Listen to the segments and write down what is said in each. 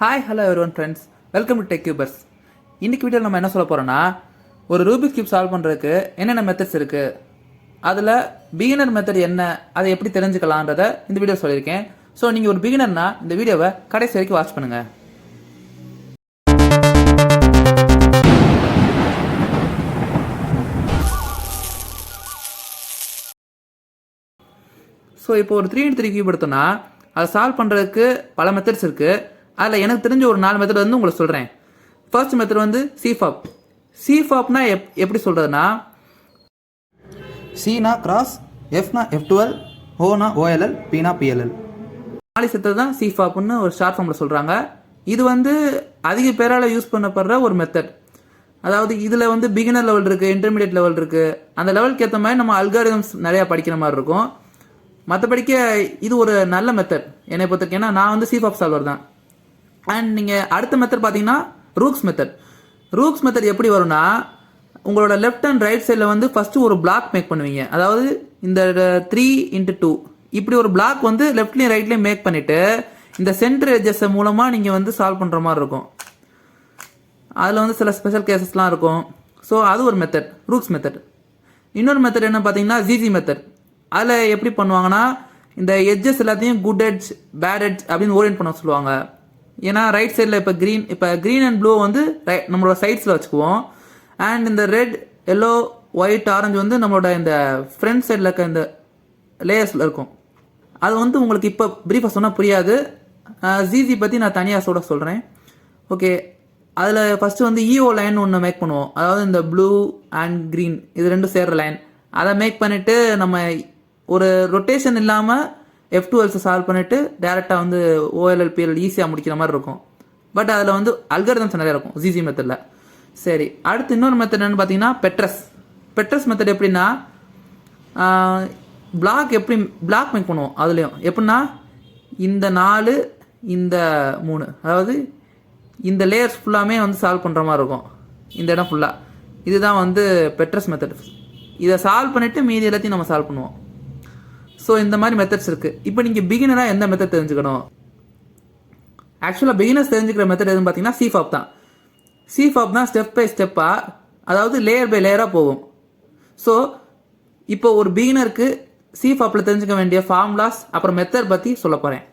Hi hello everyone friends, welcome to tech ubers. இன்றைக்கி வீடியோவில் நம்ம என்ன சொல்ல போகிறோன்னா, ஒரு ரூபிக் கியூப் சால்வ் பண்ணுறதுக்கு என்னென்ன மெத்தட்ஸ் இருக்குது, அதில் பிகினர் மெத்தட் என்ன, அதை எப்படி தெரிஞ்சுக்கலான்றதை இந்த வீடியோ சொல்லியிருக்கேன். ஸோ நீங்கள் ஒரு பிகினர்னா இந்த வீடியோவை கடைசி வரைக்கும் வாட்ச் பண்ணுங்கள். ஸோ இப்போ ஒரு 3x3 கியூப் எடுத்தோன்னா அதை சால்வ் பண்ணுறதுக்கு பல மெத்தட்ஸ் இருக்குது. அதில் எனக்கு தெரிஞ்ச ஒரு 4 மெத்தட் வந்து உங்களுக்கு சொல்கிறேன். ஃபர்ஸ்ட் மெத்தட் வந்து CFOP. CFOPனா எப்படி சொல்கிறதுனா, Cனா கிராஸ், Fனா F12, Oனா OLL, Pனா PLL. 4 செத்து தான் CFOPன்னு ஒரு ஷார்ட் ஃபார்மில் சொல்கிறாங்க. இது வந்து அதிக பேரால் யூஸ் பண்ணப்படுற ஒரு மெத்தட். அதாவது இதில் வந்து பிகினர் லெவல் இருக்குது, இன்டர்மீடியட் லெவல் இருக்குது. அந்த லெவலுக்கு ஏற்ற மாதிரி நம்ம அல்காரிதம்ஸ் நிறையா படிக்கிற மாதிரி இருக்கும். மற்றபடிக்க இது ஒரு நல்ல மெத்தட் என்னை பொறுத்தவரைக்கும். ஏன்னா நான் வந்து CFOP சால்வர் தான். அண்ட் நீங்கள் அடுத்த மெத்தட் பார்த்தீங்கன்னா ரூக்ஸ் மெத்தட். ரூக்ஸ் மெத்தட் எப்படி வரும்னா, உங்களோட லெஃப்ட் அண்ட் ரைட் சைடில் வந்து ஃபஸ்ட்டு ஒரு பிளாக் மேக் பண்ணுவீங்க. அதாவது இந்த 3x2 இப்படி ஒரு பிளாக் வந்து லெஃப்ட்லேயும் ரைட்லேயும் மேக் பண்ணிவிட்டு இந்த சென்டர் எட்ஜஸ் மூலமாக நீங்கள் வந்து சால்வ் பண்ணுற மாதிரி இருக்கும். அதில் வந்து சில ஸ்பெஷல் கேசஸ்லாம் இருக்கும். ஸோ அது ஒரு மெத்தட், ரூக்ஸ் மெத்தட். இன்னொரு மெத்தட் என்ன பார்த்தீங்கன்னா ஜிஜி மெத்தட். அதில் எப்படி பண்ணுவாங்கன்னா, இந்த எட்ஜஸ் எல்லாத்தையும் குட் எட்ஜ், பேட் எட்ஜ் அப்படின்னு ஓரியன்ட் பண்ண சொல்லுவாங்க. ஏன்னா ரைட் சைடில் இப்போ க்ரீன் அண்ட் ப்ளூ வந்து நம்மளோட சைட்ஸில் வச்சுக்குவோம். அண்ட் இந்த ரெட், எல்லோ, ஒயிட், ஆரஞ்சு வந்து நம்மளோட இந்த ஃப்ரண்ட் சைடில் இருக்க இந்த லேயர்ஸில் இருக்கும். அது வந்து உங்களுக்கு இப்போ ப்ரீஃபாக சொன்னால் புரியாது. ஜிஜி பற்றி நான் தனியாக சொல்கிறேன். ஓகே, அதில் ஃபஸ்ட்டு வந்து EO லைன் ஒன்று மேக் பண்ணுவோம். அதாவது இந்த ப்ளூ அண்ட் க்ரீன் இது ரெண்டும் சேர்ற லைன், அதை மேக் பண்ணிவிட்டு நம்ம ஒரு ரொட்டேஷன் இல்லாமல் F12 சால்வ் பண்ணிவிட்டு டேரெக்டாக வந்து OLL PLL ஈஸியாக முடிக்கிற மாதிரி இருக்கும். பட் அதில் வந்து அல்காரிதம்ஸ் நிறையா இருக்கும் ஜிஜி மெத்தடில். சரி, அடுத்து இன்னொரு மெத்தட் என்னென்னு பார்த்தீங்கன்னா பெட்ரஸ் மெத்தட். எப்படின்னா, பிளாக் மேக் பண்ணுவோம். அதுலேயும் எப்படின்னா, இந்த 4 இந்த 3, அதாவது இந்த லேயர்ஸ் ஃபுல்லாமே வந்து சால்வ் பண்ணுற மாதிரி இருக்கும். இந்த இடம் ஃபுல்லாக இதுதான் வந்து பெட்ரஸ் மெத்தட். இதை சால்வ் பண்ணிவிட்டு மீதி எல்லாத்தையும் நம்ம சால்வ் பண்ணுவோம். ஸோ இந்த மாதிரி மெத்தட்ஸ் இருக்குது. இப்போ நீங்கள் பிகினராக எந்த மெத்தட் தெரிஞ்சுக்கணும்? ஆக்சுவலாக பிகினர்ஸ் தெரிஞ்சுக்கிற மெத்தட் எதுன்னு பார்த்தீங்கன்னா CFOP தான். CFOPனா ஸ்டெப் பை ஸ்டெப்பாக, அதாவது லேயர் பை லேயராக போகும். ஸோ இப்போ ஒரு பிகினருக்கு CFOPல தெரிஞ்சுக்க வேண்டிய ஃபார்முலாஸ் அப்புறம் மெத்தட் பற்றி சொல்ல போகிறேன்.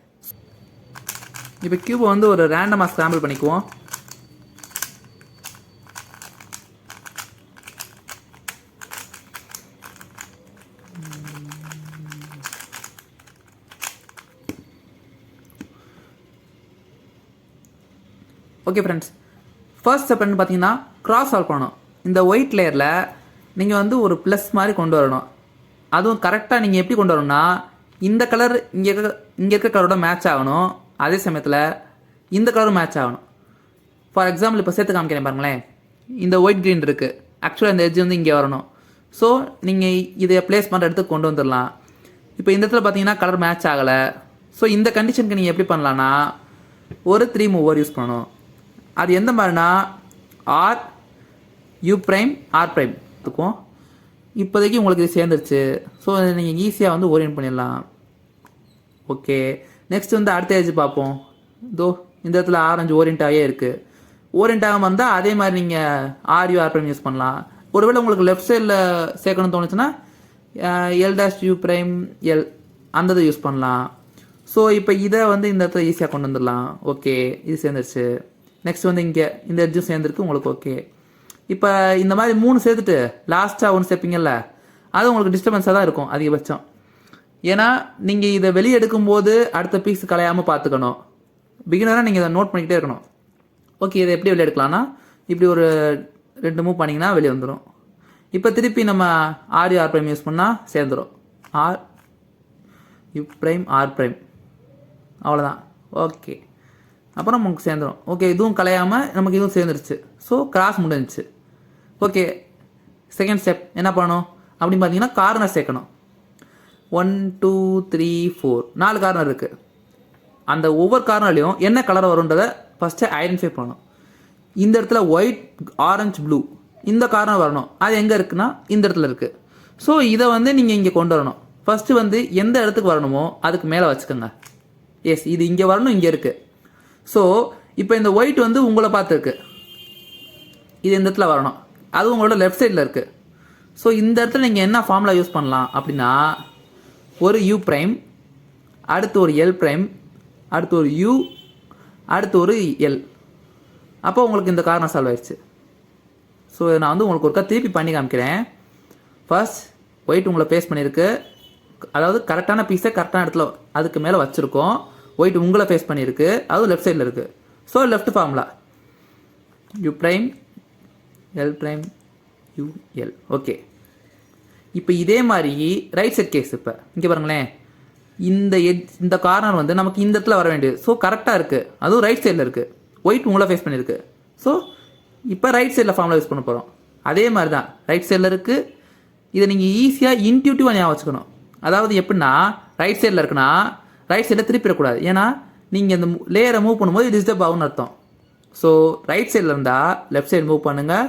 இப்போ கியூபை வந்து ஒரு ரேண்டமாக ஸ்க்ராம்பிள் பண்ணிக்குவோம். ஓகே ஃப்ரெண்ட்ஸ், ஃபர்ஸ்ட் ஸ்டெப் என்ன பார்த்தீங்கன்னா, கிராஸ் சால்வ் பண்ணணும். இந்த ஒயிட் லேயரில் நீங்கள் வந்து ஒரு ப்ளஸ் மாதிரி கொண்டு வரணும். அதுவும் கரெக்டாக நீங்கள் எப்படி கொண்டு வரணும்னா, இந்த கலர் இங்கே இருக்க கலரோட மேட்ச் ஆகணும். அதே சமயத்தில் இந்த கலரும் மேட்ச் ஆகணும். ஃபார் எக்ஸாம்பிள் இப்போ சேர்த்து காமிக்கிறேன் பாருங்களேன். இந்த ஒயிட் க்ரீன் இருக்குது. ஆக்சுவலாக இந்த எட்ஜ் வந்து இங்கே வரணும். ஸோ நீங்கள் இதை ப்ளேஸ் பண்ணுற இடத்துக்கு கொண்டு வந்துடலாம். இப்போ இந்த இடத்துல பார்த்தீங்கன்னா கலர் மேட்ச் ஆகலை. ஸோ இந்த கண்டிஷனுக்கு நீங்கள் எப்படி பண்ணலான்னா, ஒரு 3 மூவர் யூஸ் பண்ணணும். அது எந்த மாதிரினா, R, U', R' இருக்கும். இப்போதைக்கு உங்களுக்கு இது சேர்ந்துருச்சு. ஸோ நீங்கள் ஈஸியாக வந்து ஓரியன்ட் பண்ணிடலாம். ஓகே, நெக்ஸ்ட் வந்து அடுத்த ஏஜ் பார்ப்போம். இந்த இடத்துல ஆரஞ்சு ஓரியன்ட் ஆகியே இருக்குது. ஓரியன்ட் ஆகாமல் இருந்தால் அதே மாதிரி நீங்கள் RU, R' யூஸ் பண்ணலாம். ஒருவேளை உங்களுக்கு லெஃப்ட் சைடில் சேர்க்கணும்னு தோணுச்சுன்னா L', அந்த இதை யூஸ் பண்ணலாம். ஸோ இப்போ இதை வந்து இந்த இடத்துல ஈஸியாக கொண்டு வந்துடலாம். ஓகே, இது சேர்ந்துருச்சு. நெக்ஸ்ட் வந்து இங்கே இந்த எட்ஜும் சேர்ந்துருக்கு உங்களுக்கு. ஓகே, இப்போ இந்த மாதிரி 3 சேர்த்துட்டு லாஸ்ட்டாக 1 சேர்ப்பீங்கல்ல, அது உங்களுக்கு டிஸ்டர்பன்ஸாக தான் இருக்கும் அதிகபட்சம். ஏன்னா நீங்கள் இதை வெளியே எடுக்கும்போது அடுத்த பீஸ் கலையாமல் பார்த்துக்கணும். பிகினராக நீங்கள் இதை நோட் பண்ணிக்கிட்டே இருக்கணும். ஓகே, இதை எப்படி வெளியே எடுக்கலாம்னா, இப்படி ஒரு 2 மூவ் பண்ணிங்கன்னா வெளியே வந்துடும். இப்போ திருப்பி நம்ம RU, R' யூஸ் பண்ணால் சேர்ந்துடும். RU', R', அவ்வளோதான். ஓகே, அப்புறம் நமக்கு சேர்ந்துடும். ஓகே, இதுவும் கலையாமல் நமக்கு இதுவும் சேர்ந்துருச்சு. ஸோ கிராஸ் முடிஞ்சிச்சு. ஓகே, செகண்ட் ஸ்டெப் என்ன பண்ணணும் அப்படின்னு பார்த்தீங்கன்னா, கார்னர் சேர்க்கணும். 1 2 3 4 4 கார்னர் இருக்குது. அந்த ஒவ்வொரு கார்னர்லையும் என்ன கலர் வரும்ன்றதை ஃபஸ்ட்டு ஐடென்டிஃபை பண்ணணும். இந்த இடத்துல ஒயிட், ஆரஞ்சு, ப்ளூ இந்த கார்னர் வரணும். அது எங்கே இருக்குன்னா இந்த இடத்துல இருக்குது. ஸோ இதை வந்து நீங்கள் இங்கே கொண்டு வரணும். ஃபஸ்ட்டு வந்து எந்த இடத்துக்கு வரணுமோ அதுக்கு மேலே வச்சுக்கோங்க. எஸ், இது இங்கே வரணும், இங்கே இருக்குது. ஸோ இப்போ இந்த ஒயிட் வந்து உங்களை பார்த்துருக்கு, இது இந்த இடத்துல வரணும், அது உங்களோட லெஃப்ட் சைடில் இருக்குது. ஸோ இந்த இடத்துல நீங்கள் என்ன ஃபார்முலா யூஸ் பண்ணலாம் அப்படின்னா, ஒரு யூ ப்ரைம், அடுத்து ஒரு எல் ப்ரைம், அடுத்து ஒரு யூ, அடுத்து ஒரு எல். அப்போ உங்களுக்கு இந்த காரணம் சால்வ் ஆயிடுச்சு. ஸோ நான் வந்து உங்களுக்கு ஒருக்கா திருப்பி பண்ணி காமிக்கிறேன். ஃபர்ஸ்ட் ஒயிட் உங்களை ஃபேஸ் பண்ணியிருக்கு, அதாவது கரெக்டான பீஸை கரெக்டான இடத்துல அதுக்கு மேலே வச்சுருக்கோம். ஒயிட் உங்களை ஃபேஸ் பண்ணியிருக்கு, அதுவும் லெஃப்ட் சைடில் இருக்குது. So left formula u prime L prime U L. Okay, இப்போ இதே மாதிரி ரைட் சைட் கேஸ். இப்போ இங்கே பாருங்களேன், இந்த கார்னர் வந்து நமக்கு இந்த இடத்துல வர வேண்டியது. ஸோ கரெக்டாக இருக்குது, அதுவும் ரைட் சைடில் இருக்குது, ஒயிட் உங்களை ஃபேஸ் பண்ணியிருக்கு. ஸோ இப்போ ரைட் சைடில் ஃபார்முலா யூஸ் பண்ண போகிறோம். அதே மாதிரி தான் ரைட் சைடில் இருக்குது. இதை நீங்கள் ஈஸியாக இன்ட்யூட்டிவாக ஞாபகம் வச்சுக்கணும். அதாவது எப்படின்னா, ரைட் சைடில் இருக்குன்னா ரைட் சைடில் திருப்பிடக்கூடாது. ஏன்னா நீங்கள் இந்த லேயரை மூவ் பண்ணும்போது டிஸ்டர்ப் ஆகும்னு அர்த்தம். ஸோ ரைட் சைடில் இருந்தால் லெஃப்ட் சைடு மூவ் பண்ணுங்கள்.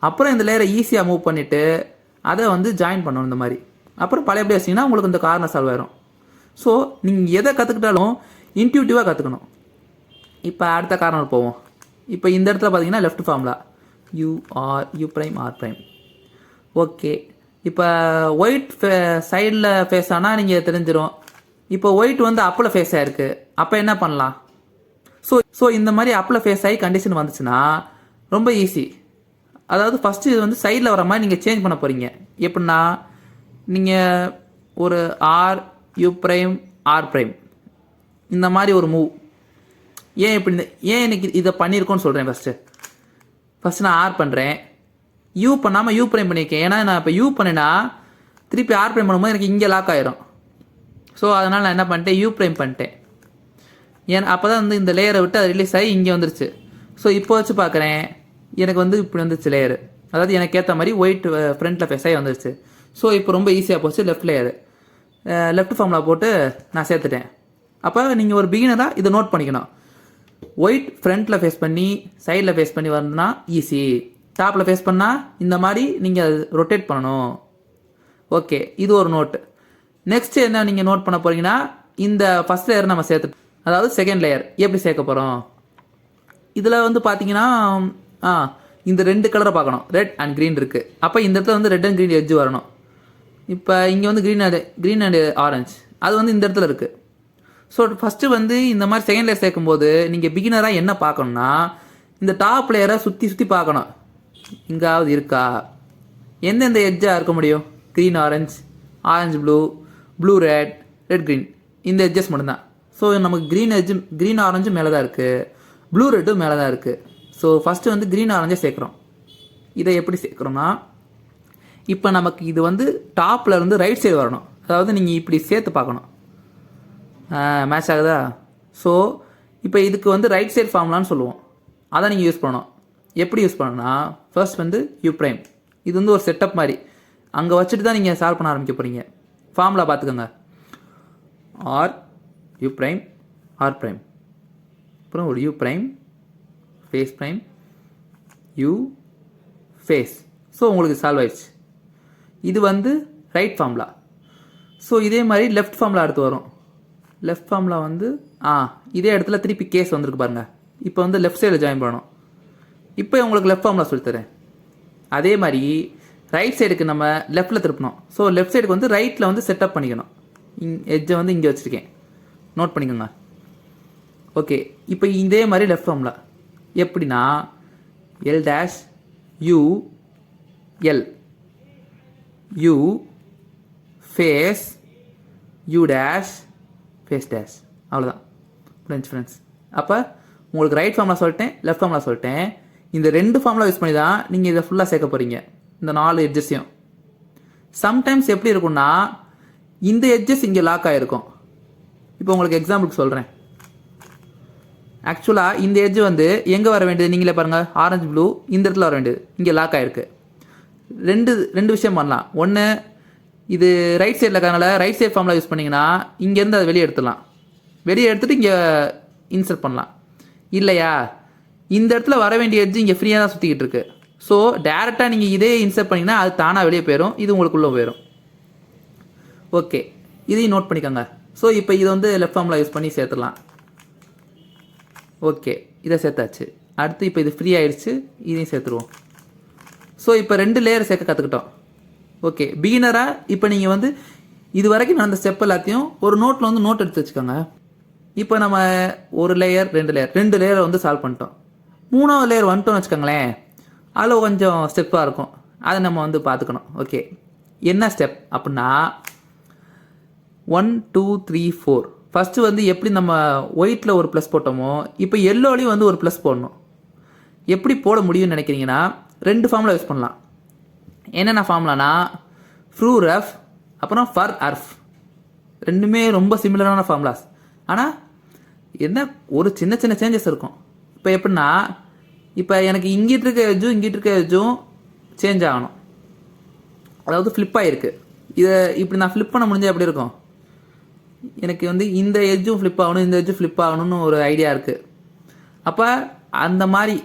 அப்புறம் இந்த லேயரை ஈஸியாக மூவ் பண்ணிவிட்டு அதை வந்து ஜாயின் பண்ணணும் இந்த மாதிரி. அப்புறம் பழையபடி வச்சிங்கன்னா உங்களுக்கு இந்த கார்னர் சால்வ் ஆயிரும். ஸோ நீங்கள் எதை கற்றுக்கிட்டாலும் இன்ட்யூட்டிவாக கற்றுக்கணும். இப்போ அடுத்த கார்னர் போவோம். இப்போ இந்த இடத்துல பார்த்தீங்கன்னா left formula u prime r prime. Okay, இப்போ ஒயிட் சைடில் ஃபேஸ் ஆனால் நீங்கள் தெரிஞ்சிடும். இப்போ ஒயிட் வந்து அப்பில் ஃபேஸ் ஆகிருக்கு, அப்போ என்ன பண்ணலாம்? ஸோ இந்த மாதிரி அப்பில் ஃபேஸ் ஆகி கண்டிஷன் வந்துச்சுன்னா ரொம்ப ஈஸி. அதாவது ஃபஸ்ட்டு இது வந்து சைடில் வர மாதிரி நீங்கள் சேஞ்ச் பண்ண போகிறீங்க. எப்படின்னா, நீங்கள் ஒரு r u prime r prime இந்த மாதிரி ஒரு மூவ். ஏன் எனக்கு இதை பண்ணியிருக்கோன்னு சொல்கிறேன். ஃபஸ்ட்டு நான் ஆர் பண்ணுறேன், யூ பண்ணாமல் யூ ப்ரைம் பண்ணியிருக்கேன். ஏன்னா நான் இப்போ யூ பண்ணினா திருப்பி ஆர் ப்ரைம் பண்ணும்போது எனக்கு இங்கே லாக் ஆயிரும். ஸோ அதனால் நான் என்ன பண்ணிட்டேன், யூ ப்ரைம் பண்ணிட்டேன். ஏன்னா அப்போ தான் வந்து இந்த லேயரை விட்டு அது ரிலீஸ் ஆகி இங்கே வந்துருச்சு. ஸோ இப்போ வச்சு பார்க்குறேன், எனக்கு வந்து இப்படி வந்துருச்சு லேயரு. அதாவது எனக்கு ஏற்ற மாதிரி ஒயிட் ஃப்ரண்ட்டில் ஃபேஸ் ஆகி வந்துருச்சு. ஸோ இப்போ ரொம்ப ஈஸியாக போச்சு. லெஃப்ட் லேயரு லெஃப்ட் ஃபார்முலா போட்டு நான் சேர்த்துட்டேன். அப்போ நீங்கள் ஒரு பிகினராக இதை நோட் பண்ணிக்கணும். ஒயிட் ஃப்ரண்ட்டில் ஃபேஸ் பண்ணி சைடில் ஃபேஸ் பண்ணி வரணும்னா ஈஸி. டாப்பில் ஃபேஸ் பண்ணால் இந்த மாதிரி நீங்கள் ரொட்டேட் பண்ணணும். ஓகே, இது ஒரு நோட்டு. நெக்ஸ்ட் என்ன நீங்கள் நோட் பண்ண போகிறீங்கன்னா, இந்த ஃபஸ்ட் லேயர் நம்ம சேர்த்து, அதாவது செகண்ட் லேயர் எப்படி சேர்க்க போகிறோம். இதில் வந்து பார்த்தீங்கன்னா இந்த ரெண்டு கலரை பார்க்கணும், ரெட் அண்ட் க்ரீன் இருக்குது. அப்போ இந்த இடத்துல வந்து ரெட் அண்ட் க்ரீன் எட்ஜ் வரணும். இப்போ இங்கே வந்து க்ரீன் அண்டு ஆரஞ்சு அது வந்து இந்த இடத்துல இருக்குது. ஸோ ஃபஸ்ட்டு வந்து இந்த மாதிரி செகண்ட் லேயர் சேர்க்கும்போது நீங்கள் பிகினராக என்ன பார்க்கணுன்னா, இந்த டாப் லேயரை சுற்றி பார்க்கணும், இங்காவது இருக்கா, எந்தெந்த எட்ஜாக இருக்க முடியும். Green orange, orange blue, blue red, red green, இந்த எட்ஜஸ் மட்டும்தான். ஸோ நமக்கு க்ரீன் ஆரஞ்சு மேலே தான் இருக்குது, ப்ளூ ரெட்டும் மேலே தான் இருக்குது. ஸோ ஃபஸ்ட்டு வந்து க்ரீன் ஆரஞ்சே சேர்க்குறோம். இதை எப்படி சேர்க்குறோன்னா, இப்போ நமக்கு இது வந்து டாப்பில் இருந்து ரைட் சைடு வரணும். அதாவது நீங்கள் இப்படி சேர்த்து பார்க்கணும், மேட்ச் ஆகுதா. ஸோ இப்போ இதுக்கு வந்து ரைட் சைடு ஃபார்முலான்னு சொல்லுவோம். அதை நீங்கள் யூஸ் பண்ணணும். எப்படி யூஸ் பண்ணணும்னா, ஃபர்ஸ்ட் வந்து யூ ப்ரைம், இது வந்து ஒரு செட்டப் மாதிரி அங்கே வச்சுட்டு தான் நீங்கள் சால்வ் பண்ண ஆரம்பிக்க போகிறீங்க. ஃபார்முலா பார்த்துக்கோங்க, r u prime r prime, அப்புறம் ஒரு u prime face prime u face. So உங்களுக்கு சால்வ் ஆயிடுச்சு. இது வந்து ரைட் ஃபார்முலா. ஸோ இதே மாதிரி லெஃப்ட் ஃபார்முலா அடுத்து வரும். லெஃப்ட் ஃபார்முலா வந்து இதே இடத்துல திருப்பி கேஸ் வந்திருக்கு பாருங்கள். இப்போ வந்து லெஃப்ட் சைடில் ஜாயின் பண்ணணும். இப்போ உங்களுக்கு லெஃப்ட் ஃபார்முலா சொல்லித்தரேன். அதே மாதிரி ரைட் சைடுக்கு நம்ம லெஃப்ட்டில் திருப்பணும். ஸோ லெஃப்ட் சைடுக்கு வந்து ரைட்டில் வந்து செட்டப் பண்ணிக்கணும். எட்ஜை வந்து இங்கே வச்சுருக்கேன், நோட் பண்ணிக்கோங்க. ஓகே, இப்போ இதே மாதிரி லெஃப்ட் ஃபார்முலா எப்படின்னா, l dash u l u face u dash face dash, அவ்வளோதான் ஃப்ரெண்ட்ஸ். அப்போ உங்களுக்கு ரைட் ஃபார்முலா சொல்லிட்டேன், லெஃப்ட் ஃபார்முலா சொல்லிட்டேன். இந்த ரெண்டு ஃபார்முலா யூஸ் பண்ணி தான் நீங்கள் இதை ஃபுல்லாக சேர்க்க போகிறீங்க, இந்த 4 எட்ஜஸையும். சம்டைம்ஸ் எப்படி இருக்கும்னா, இந்த எட்ஜஸ் இங்கே லாக் ஆகிருக்கும். இப்போ உங்களுக்கு எக்ஸாம்பிளுக்கு சொல்கிறேன். ஆக்சுவலாக இந்த எட்ஜ் வந்து எங்கே வர வேண்டியது நீங்களே பாருங்கள், ஆரஞ்சு ப்ளூ இந்த இடத்துல வர வேண்டியது, இங்கே லாக் ஆகிருக்கு. ரெண்டு விஷயம் பண்ணலாம். ஒன்று, இது ரைட் சைடில் இருக்கிறதுனால ரைட் சைட் ஃபார்முலா யூஸ் பண்ணிங்கன்னா இங்கேருந்து அதை வெளியே எடுத்துடலாம், வெளியே எடுத்துகிட்டு இங்கே இன்சர்ட் பண்ணலாம். இல்லையா, இந்த இடத்துல வர வேண்டிய எட்ஜ் இங்கே ஃப்ரீயாக தான் சுற்றிக்கிட்டு இருக்கு. ஸோ டேரெக்டாக நீங்கள் இதே இன்சர்ட் பண்ணிங்கன்னா அது தானாக வெளியே போயிடும், இது உங்களுக்குள்ளே போயிடும். ஓகே, இதையும் நோட் பண்ணிக்கோங்க. ஸோ இப்போ இதை வந்து லெஃப்ட் ஃபார்முலா யூஸ் பண்ணி சேர்த்துடலாம். ஓகே, இதை சேர்த்தாச்சு. அடுத்து இப்போ இது ஃப்ரீ ஆயிடுச்சு, இதையும் சேர்த்துருவோம். ஸோ இப்போ 2 லேயர் சேர்க்க கற்றுக்கிட்டோம். ஓகே, பிகினராக இப்போ நீங்கள் வந்து இது வரைக்கும் நான் அந்த ஸ்டெப் எல்லாத்தையும் ஒரு நோட்டில் வந்து நோட் எடுத்து வச்சுக்கோங்க. இப்போ நம்ம 1 லேயர் 2 லேயரை வந்து சால்வ் பண்ணிட்டோம். 3வது லேயர் வந்துட்டோம்னு வச்சுக்கோங்களேன், அதில் கொஞ்சம் ஸ்டெப்பாக இருக்கும், அதை நம்ம வந்து பார்த்துக்கணும். ஓகே, என்ன ஸ்டெப் அப்படின்னா 1 2 3 4. ஃபஸ்ட்டு வந்து எப்படி நம்ம ஒயிட்டில் ஒரு ப்ளஸ் போட்டோமோ இப்போ எல்லோலையும் வந்து ஒரு ப்ளஸ் போடணும். எப்படி போட முடியும்னு நினைக்கிறீங்கன்னா 2 ஃபார்முலா யூஸ் பண்ணலாம். என்னென்ன ஃபார்முலானா ஃப்ரூரஃப் அப்புறம் ஃபர் அர்ஃப். ரெண்டுமே ரொம்ப சிமிலரான ஃபார்முலாஸ். ஆனால் என்ன ஒரு சின்ன சின்ன சேஞ்சஸ் இருக்கும். இப்போ எப்படின்னா இப்போ எனக்கு இங்கிட்டு இருக்க எஜ்ஜும் சேஞ்ச் ஆகணும், அதாவது ஃப்ளிப் ஆகிருக்கு. இதை இப்படி நான் ஃப்ளிப் பண்ண முடிஞ்சால் எப்படி இருக்கும், எனக்கு வந்து இந்த எஜ்ஜும் ஃப்ளிப் ஆகணும் இந்த எஜ்ஜும் ஃப்ளிப் ஆகணும்னு ஒரு ஐடியா இருக்குது. அப்போ அந்த மாதிரி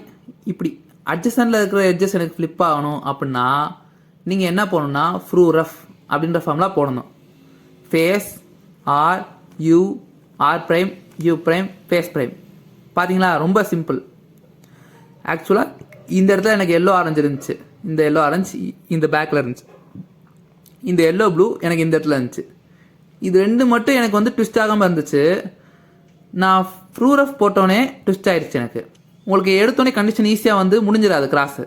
இப்படி அட்ஜஸ்டன்ட்டில் இருக்கிற எட்ஜஸ் எனக்கு ஃப்ளிப் ஆகணும் அப்படின்னா நீங்கள் என்ன போடணும்னா ஃப்ரூரஃப் அப்படின்ற ஃபார்முலா போடணும். Face r u r prime u prime face prime. பார்த்தீங்களா, ரொம்ப சிம்பிள். ஆக்சுவலாக இந்த இடத்துல எனக்கு எல்லோ ஆரஞ்சு இருந்துச்சு, இந்த எல்லோ ஆரஞ்சு இந்த பேக்கில் இருந்துச்சு, இந்த எல்லோ ப்ளூ எனக்கு இந்த இடத்துல இருந்துச்சு. இது 2 மட்டும் எனக்கு வந்து ட்விஸ்ட் ஆகாமல் இருந்துச்சு. நான் ஃப்ரூரஃப் போட்டோன்னே ட்விஸ்ட் ஆகிடுச்சு எனக்கு. உங்களுக்கு எடுத்தோடனே கண்டிஷன் ஈஸியாக வந்து முடிஞ்சிடாது கிராஸு.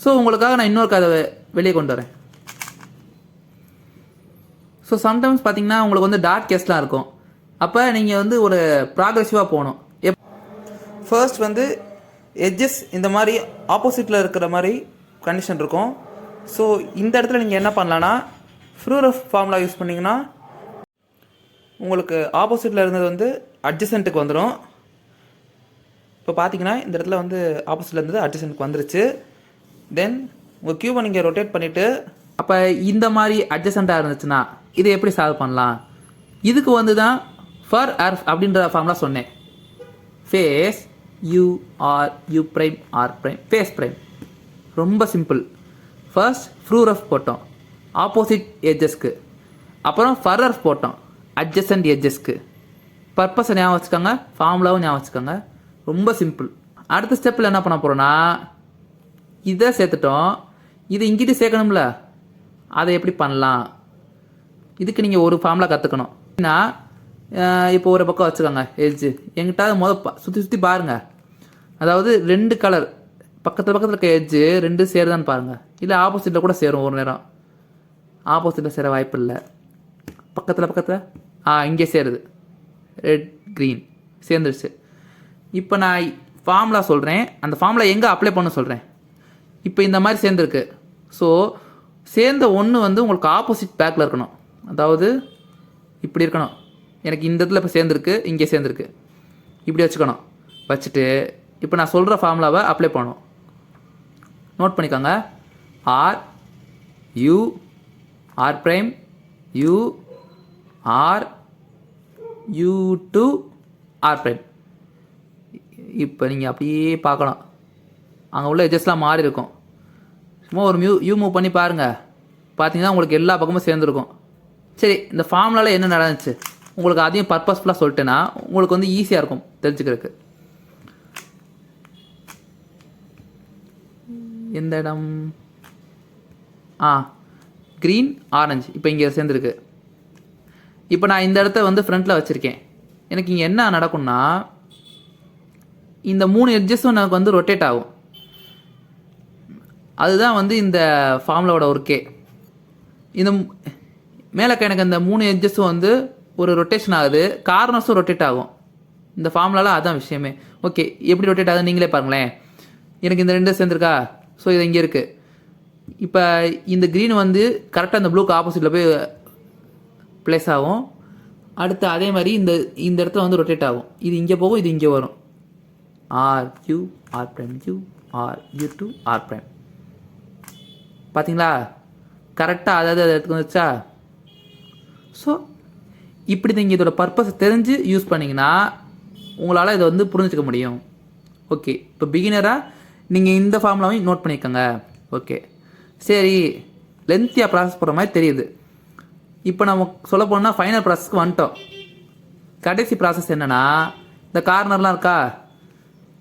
ஸோ உங்களுக்காக நான் இன்னொரு கதை வெளியே கொண்டு வரேன். ஸோ சம்டைம்ஸ் பார்த்தீங்கன்னா உங்களுக்கு வந்து டாட் கேஸ்லாம் இருக்கும். அப்போ நீங்கள் வந்து ஒரு ப்ராக்ரெசிவாக போகணும். ஃபர்ஸ்ட் வந்து எட்ஜஸ் இந்த மாதிரி ஆப்போசிட்டில் இருக்கிற மாதிரி கண்டிஷன் இருக்கும். ஸோ இந்த இடத்துல நீங்கள் என்ன பண்ணலான்னா ஃப்ரூரஃப் ஃபார்முலா யூஸ் பண்ணிங்கன்னா உங்களுக்கு ஆப்போசிட்டில் இருந்தது வந்து அட்ஜசன்ட்டுக்கு வந்துடும். இப்போ பார்த்தீங்கன்னா இந்த இடத்துல வந்து ஆப்போசிட்டில் இருந்தது அட்ஜசன்ட்டுக்கு வந்துருச்சு. தென் உங்கள் க்யூபை நீங்கள் ரொட்டேட் பண்ணிவிட்டு அப்போ இந்த மாதிரி அட்ஜசண்ட்டாக இருந்துச்சுன்னா இதை எப்படி சால்வ் பண்ணலாம், இதுக்கு வந்து தான் ஃபர் அர்ஃப் அப்படின்ற ஃபார்முலா சொன்னேன். Face u r u prime r prime face prime. ரொம்ப சிம்பிள். ஃபர்ஸ்ட் ஃப்ரூரஃப் போட்டோம் ஆப்போசிட் எட்ஜஸ்க்கு, அப்புறம் ஃபர் அர்ஃப் போட்டோம் அட்ஜசன்ட் எட்ஜஸ்க்கு. பர்பஸை ஞாபகம் வச்சுக்கோங்க, ஃபார்முலாவும் ஞாபகம் வச்சுக்கோங்க. ரொம்ப சிம்பிள். அடுத்த ஸ்டெப்பில் என்ன பண்ண போகிறோன்னா இதை சேர்த்துட்டோம், இது இங்கிட்டு சேர்க்கணும்ல, அதை எப்படி பண்ணலாம், இதுக்கு நீங்கள் ஒரு ஃபார்முலா கற்றுக்கணும். ஏன்னா இப்போ ஒரு பக்கம் வச்சுக்கோங்க எட்ஜு, எங்கிட்ட சுற்றி பாருங்கள். அதாவது 2 கலர் பக்கத்தில் இருக்க எட்ஜு 2 சேருதான்னு பாருங்கள். இல்லை ஆப்போசிட்டில் கூட சேரும், ஒரு நேரம் ஆப்போசிட்டில் சேர வாய்ப்பு இல்லை. பக்கத்தில் இங்கே சேருது, ரெட் க்ரீன் சேர்ந்துருச்சு. இப்போ நான் ஃபார்முலா சொல்கிறேன், அந்த ஃபார்முலா எங்கே அப்ளை பண்ண சொல்கிறேன். இப்போ இந்த மாதிரி சேர்ந்துருக்கு. ஸோ சேர்ந்த ஒன்று வந்து உங்களுக்கு ஆப்போசிட் பேக்கில் இருக்கணும், அதாவது இப்படி இருக்கணும். எனக்கு இந்த இடத்துல இப்போ சேர்ந்துருக்கு, இங்கே சேர்ந்துருக்கு, இப்படி வச்சுக்கணும். வச்சுட்டு இப்போ நான் சொல்கிற ஃபார்முலாவை அப்ளை பண்ணணும். நோட் பண்ணிக்கோங்க. R u r prime u r u two r prime. இப்போ நீங்கள் அப்படியே பார்க்கலாம், அங்கே உள்ள எட்ஜஸ்லாம் மாறி இருக்கும். சும்மா ஒரு யூ மூவ் பண்ணி பாருங்கள், பார்த்தீங்கன்னா உங்களுக்கு எல்லா பக்கமும் சேர்ந்துருக்கும். சரி, இந்த ஃபார்முலாவில் என்ன நடந்துச்சு உங்களுக்கு அதையும் பர்பஸ்ஃபுல்லாக சொல்லிட்டேன்னா உங்களுக்கு வந்து ஈஸியாக இருக்கும் தெரிஞ்சுக்கிறதுக்கு. எந்த இடம், க்ரீன் ஆரஞ்சு இப்போ இங்கே சேர்ந்துருக்கு. இப்போ நான் இந்த இடத்த வந்து ஃப்ரண்ட்டில் வச்சுருக்கேன். எனக்கு இங்கே என்ன நடக்கும்னா இந்த 3 எட்ஜஸும் எனக்கு வந்து ரொட்டேட் ஆகும். அதுதான் வந்து இந்த ஃபார்முலாவோட ஒர்க்கே. இந்த மேலே எனக்கு இந்த 3 எட்ஜஸும் வந்து ஒரு ரொட்டேஷன் ஆகுது, கார்னர்ஸும் ரொட்டேட் ஆகும். இந்த ஃபார்முலாவில் அதுதான் விஷயமே. ஓகே, எப்படி ரொட்டேட் ஆகுது நீங்களே பாருங்களேன். எனக்கு இந்த 2 சேர்ந்துருக்கா, ஸோ இது இங்கே இருக்குது. இப்போ இந்த க்ரீன் வந்து கரெக்டாக இந்த ப்ளூக்கு ஆப்போசிட்டில் போய் ப்ளேஸ் ஆகும். அடுத்து அதே மாதிரி இந்த இடத்துல வந்து ரொட்டேட் ஆகும். இது இங்கே போகும், இது இங்கே வரும். R u r prime u r u two r prime. பார்த்தீங்களா, கரெக்டாக அதாவது அதை எடுத்துக்க வந்துச்சா. ஸோ இப்படி நீங்கள் இதோட பர்பஸ் தெரிஞ்சு யூஸ் பண்ணிங்கன்னா உங்களால் இதை வந்து புரிஞ்சுக்க முடியும். ஓகே, இப்போ பிகினராக நீங்கள் இந்த ஃபார்முலாவையும் நோட் பண்ணிக்கோங்க. ஓகே, சரி, லென்த்தியாக ப்ராசஸ் போகிற மாதிரி தெரியுது. இப்போ நம்ம சொல்ல போனால் ஃபைனல் ப்ராசஸ்க்கு வந்துட்டோம். கடைசி ப்ராசஸ் என்னென்னா இந்த கார்னர்லாம் இருக்கா,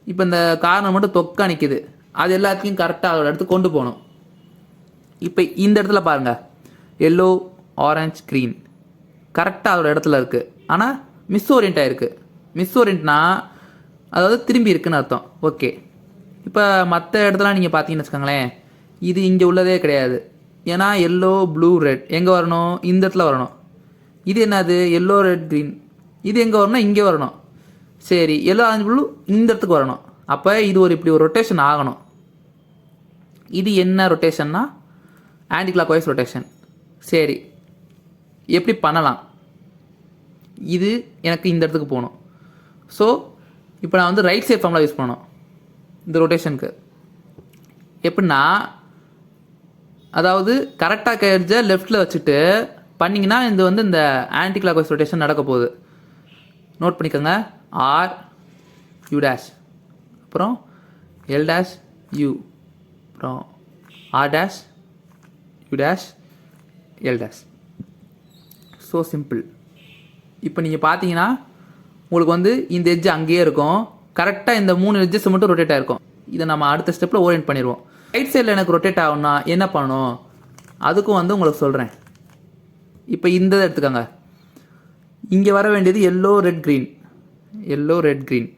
இப்போ இந்த கார்னர் மட்டும் தொக்கா நிற்கிது, அது எல்லாத்தையும் கரெக்டாக அதோட இடத்துக்கு கொண்டு போகணும். இப்போ இந்த இடத்துல பாருங்கள், எல்லோ ஆரஞ்ச் க்ரீன் கரெக்டாக அதோட இடத்துல இருக்குது. ஆனால் மிஸ் ஓரியன்ட் ஆகிருக்கு. மிஸ் ஓரியன்ட்னா அதாவது திரும்பி இருக்குன்னு அர்த்தம். ஓகே, இப்போ மற்ற இடத்துல நீங்கள் பார்த்தீங்கன்னு வச்சுக்கோங்களேன், இது இங்கே உள்ளதே கிடையாது. ஏன்னா எல்லோ ப்ளூ ரெட் எங்கே வரணும்? இந்த இடத்துல வரணும். இது என்னது? எல்லோ ரெட் க்ரீன், இது எங்கே வரணும்? இங்கே வரணும். சரி, எல்லோ ஆரஞ்சு ப்ளூ இந்த இடத்துக்கு வரணும். அப்போ இது இப்படி ஒரு ரொட்டேஷன் ஆகணும். இது என்ன ரொட்டேஷன்னா ஆன்டி கிளாக் வைஸ் ரொட்டேஷன். சரி, எப்படி பண்ணலாம்? இது எனக்கு இந்த இடத்துக்கு போகணும். ஸோ இப்போ நான் வந்து ரைட் சைட் ஃபார்முலா யூஸ் பண்ணணும் இந்த ரொட்டேஷனுக்கு. எப்படின்னா, அதாவது கரெக்டாக கயிறுஜை லெஃப்ட்டில் வச்சுட்டு பண்ணிங்கன்னா இது வந்து இந்த ஆன்டி கிளாக் வைஸ் ரொட்டேஷன் நடக்க போகுது. நோட் பண்ணிக்கோங்க. ஆர் யூ டேஷ், அப்புறம் எல் டேஷ் யூ, அப்புறம் r dash u dash l dash. So simple. இப்போ நீங்கள் பார்த்தீங்கன்னா உங்களுக்கு வந்து இந்த எட்ஜ் அங்கேயே இருக்கும். கரெக்டாக இந்த 3 எட்ஜஸ் மட்டும் ரொட்டேட் ஆகிருக்கும். இதை நம்ம அடுத்த ஸ்டெப்பில் ஓரியன்ட் பண்ணிடுவோம். ரைட் சைடில் எனக்கு ரொட்டேட் ஆகணும்னா என்ன பண்ணணும், அதுக்கும் வந்து உங்களுக்கு சொல்கிறேன். இப்போ இந்த எடுத்துக்கோங்க. இங்கே வர வேண்டியது yellow red green, yellow red green.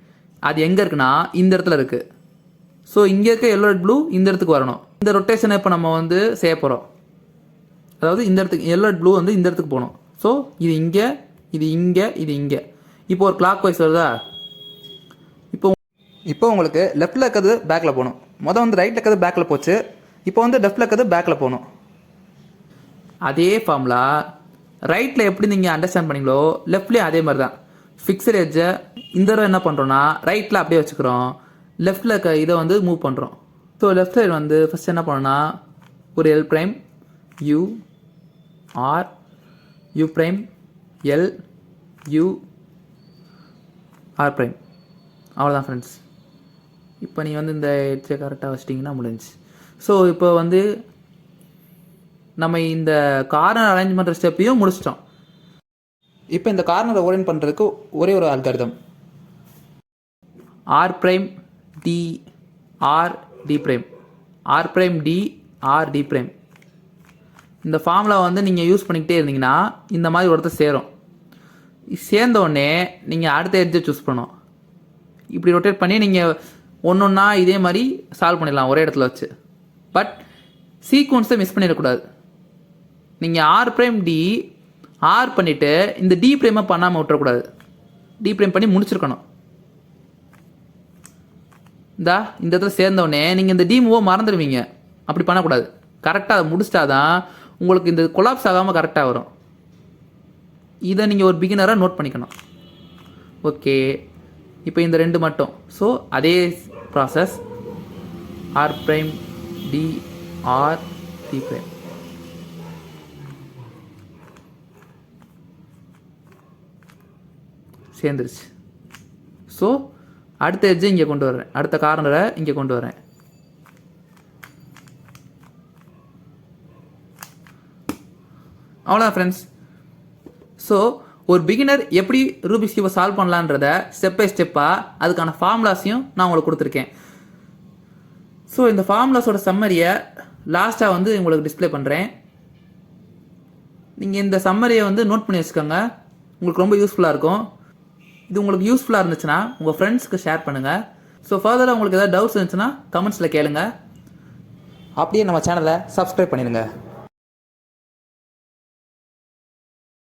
அது எங்கே இருக்குன்னா இந்த இடத்துல இருக்குது. ஸோ இங்கே இருக்க எல்லோ ரெட் ப்ளூ இந்த இடத்துக்கு வரணும். இந்த ரொட்டேஷனை இப்போ நம்ம வந்து செய்ய போகிறோம். அதாவது இந்த இடத்துக்கு எல்லோ ரெட் ப்ளூ வந்து இந்த இடத்துக்கு போகணும். ஸோ இது இங்கே, இது இங்கே, இது இங்கே. இப்போ ஒரு கிளாக் வைஸ் வருதா? இப்போ உங்களுக்கு லெஃப்ட்டில் இருக்கிறது பேக்கில் போகணும். மொதல் வந்து ரைட்டில் இருக்கிறது பேக்கில் போச்சு. இப்போ வந்து லெஃப்ட்டில் இருக்கிறது பேக்கில் போகணும். அதே ஃபார்முலா ரைட்டில் எப்படி நீங்கள் அண்டர்ஸ்டாண்ட் பண்ணீங்களோ லெஃப்ட்லேயும் அதே மாதிரி தான். ஃபிக்ஸட் எட்ஜை இந்த தடவை என்ன பண்ணுறோன்னா ரைட்டில் அப்படியே வச்சுக்கிறோம், லெஃப்ட்டில் இருக்க இதை வந்து மூவ் பண்ணுறோம். ஸோ லெஃப்ட் சைடு வந்து ஃபஸ்ட் என்ன பண்ணோன்னா ஒரு L prime u r u prime L U r prime. அவ்வளோதான் ஃப்ரெண்ட்ஸ். இப்போ நீங்கள் வந்து இந்த எட்ஜை கரெக்டாக வச்சிட்டிங்கன்னா முடிஞ்சு. ஸோ இப்போ வந்து நம்ம இந்த கார்னர் அரேஞ்ச் பண்ணுற ஸ்டெப்பையும் முடிச்சிட்டோம். இப்போ இந்த கார்னரை ஓரியன்ட் பண்ணுறதுக்கு ஒரே ஒரு algorithm. R prime D R D prime, r prime D R D prime. இந்த ஃபார்முலா வந்து நீங்கள் யூஸ் பண்ணிக்கிட்டே இருந்தீங்கன்னா இந்த மாதிரி ஒருத்தர் சேரும். சேர்ந்தோடனே நீங்கள் அடுத்த எட்ஜை சூஸ் பண்ணணும். இப்படி ரொட்டேட் பண்ணி நீங்கள் ஒன்று ஒன்றா இதே மாதிரி சால்வ் பண்ணிடலாம் ஒரே இடத்துல வச்சு. பட் சீக்வன்ஸை மிஸ் பண்ணிடக்கூடாது. நீங்கள் ஆர் ப்ரைம் டி ஆர் பண்ணிவிட்டு இந்த டி ப்ரைமை பண்ணாமல் விட்டுறக்கூடாது. டி ப்ரைம் பண்ணி முடிச்சிருக்கணும். இந்த இடத்துல சேர்ந்தோடனே நீங்கள் இந்த டி மூவை மறந்துடுவீங்க. அப்படி பண்ணக்கூடாது. கரெக்டாக அதை முடிச்சிட்டா தான் உங்களுக்கு இந்த கொலாப்ஸ் ஆகாமல் கரெக்டாக வரும். இதை நீங்கள் ஒரு பிகினராக நோட் பண்ணிக்கணும். ஓகே, இப்போ இந்த ரெண்டு மட்டும். ஸோ அதே process R prime D R D prime. சேர்ந்துருச்சு. ஸோ அடுத்த எட்ஜை இங்கே கொண்டு வரேன், அடுத்த கார்னரை இங்கே கொண்டு வரேன். அவ்வளோதான் ஃப்ரெண்ட்ஸ். ஸோ ஒரு பிகினர் எப்படி ரூபிக்ஸ் கியூபை சால்வ் பண்ணலான்றத ஸ்டெப் பை ஸ்டெப்பாக அதுக்கான ஃபார்முலாஸையும் நான் உங்களுக்கு கொடுத்துருக்கேன். ஸோ இந்த ஃபார்முலாஸோட சம்மரியை லாஸ்ட்டாக வந்து உங்களுக்கு டிஸ்பிளே பண்ணுறேன். நீங்கள் இந்த சம்மரியை வந்து நோட் பண்ணி வச்சுக்கோங்க, உங்களுக்கு ரொம்ப யூஸ்ஃபுல்லாக இருக்கும். இது உங்களுக்கு யூஸ்ஃபுல்லாக இருந்துச்சுன்னா உங்கள் ஃப்ரெண்ட்ஸ்க்கு ஷேர் பண்ணுங்கள். ஸோ ஃபர்தராக உங்களுக்கு ஏதாவது டவுட்ஸ் இருந்துச்சுன்னா கமெண்ட்ஸில் கேளுங்க. அப்படியே நம்ம சேனலை சப்ஸ்கிரைப் பண்ணிடுங்க.